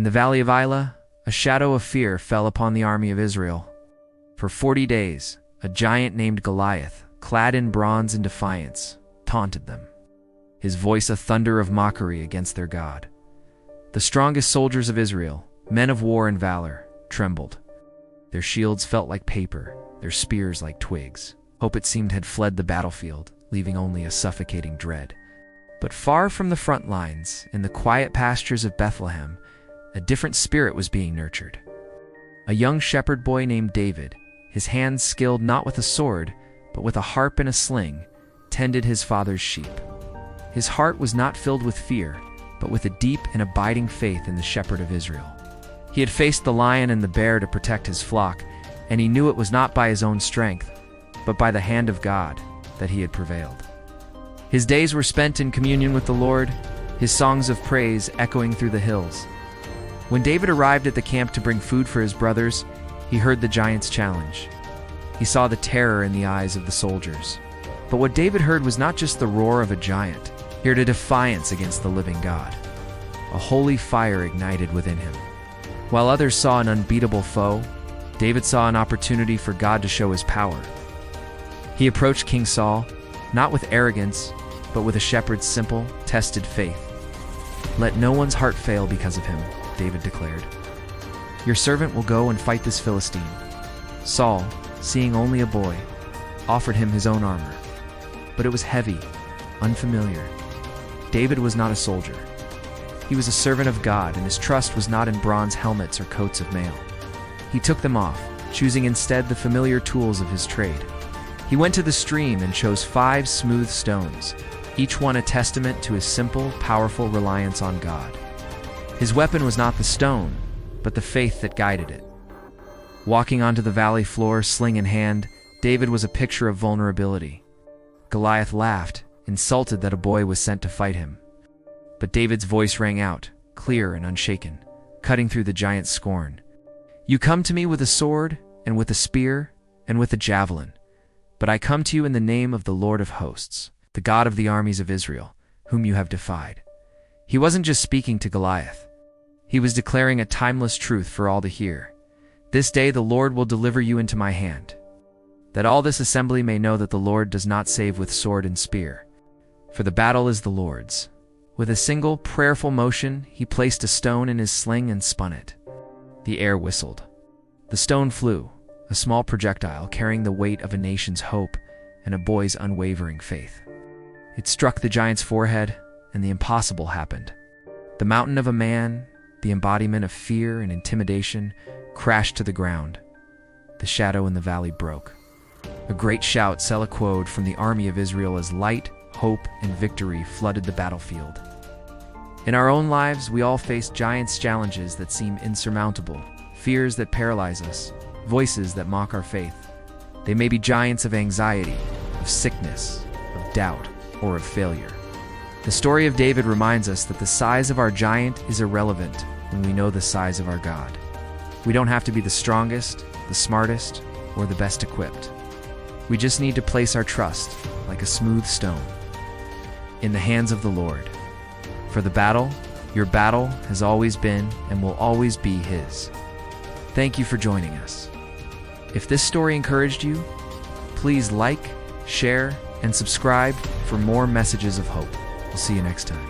In the Valley of Elah, a shadow of fear fell upon the army of Israel. For 40 days, a giant named Goliath, clad in bronze and defiance, taunted them, his voice a thunder of mockery against their God. The strongest soldiers of Israel, men of war and valor, trembled. Their shields felt like paper, their spears like twigs. Hope, it seemed, had fled the battlefield, leaving only a suffocating dread. But far from the front lines, in the quiet pastures of Bethlehem, a different spirit was being nurtured. A young shepherd boy named David, his hands skilled not with a sword, but with a harp and a sling, tended his father's sheep. His heart was not filled with fear, but with a deep and abiding faith in the shepherd of Israel. He had faced the lion and the bear to protect his flock, and he knew it was not by his own strength, but by the hand of God, that he had prevailed. His days were spent in communion with the Lord, his songs of praise echoing through the hills. When David arrived at the camp to bring food for his brothers, he heard the giant's challenge. He saw the terror in the eyes of the soldiers. But what David heard was not just the roar of a giant. He heard a defiance against the living God. A holy fire ignited within him. While others saw an unbeatable foe, David saw an opportunity for God to show his power. He approached King Saul, not with arrogance, but with a shepherd's simple, tested faith. "Let no one's heart fail because of him," David declared. "Your servant will go and fight this Philistine." Saul, seeing only a boy, offered him his own armor. But it was heavy, unfamiliar. David was not a soldier. He was a servant of God, and his trust was not in bronze helmets or coats of mail. He took them off, choosing instead the familiar tools of his trade. He went to the stream and chose 5 smooth stones, each one a testament to his simple, powerful reliance on God. His weapon was not the stone, but the faith that guided it. Walking onto the valley floor, sling in hand, David was a picture of vulnerability. Goliath laughed, insulted that a boy was sent to fight him. But David's voice rang out, clear and unshaken, cutting through the giant's scorn. "You come to me with a sword, and with a spear, and with a javelin. But I come to you in the name of the Lord of hosts, the God of the armies of Israel, whom you have defied." He wasn't just speaking to Goliath. He was declaring a timeless truth for all to hear. "This day the Lord will deliver you into my hand, that all this assembly may know that the Lord does not save with sword and spear, for the battle is the Lord's." With a single, prayerful motion, he placed a stone in his sling and spun it. The air whistled. The stone flew, a small projectile carrying the weight of a nation's hope and a boy's unwavering faith. It struck the giant's forehead, and the impossible happened. The mountain of a man, the embodiment of fear and intimidation, crashed to the ground. The shadow in the valley broke. A great shout echoed from the army of Israel as light, hope, and victory flooded the battlefield. In our own lives, we all face giants, challenges that seem insurmountable, fears that paralyze us, voices that mock our faith. They may be giants of anxiety, of sickness, of doubt, or of failure. The story of David reminds us that the size of our giant is irrelevant when we know the size of our God. We don't have to be the strongest, the smartest, or the best equipped. We just need to place our trust, like a smooth stone, in the hands of the Lord. For the battle, your battle has always been and will always be His. Thank you for joining us. If this story encouraged you, please like, share, and subscribe for more messages of hope. We'll see you next time.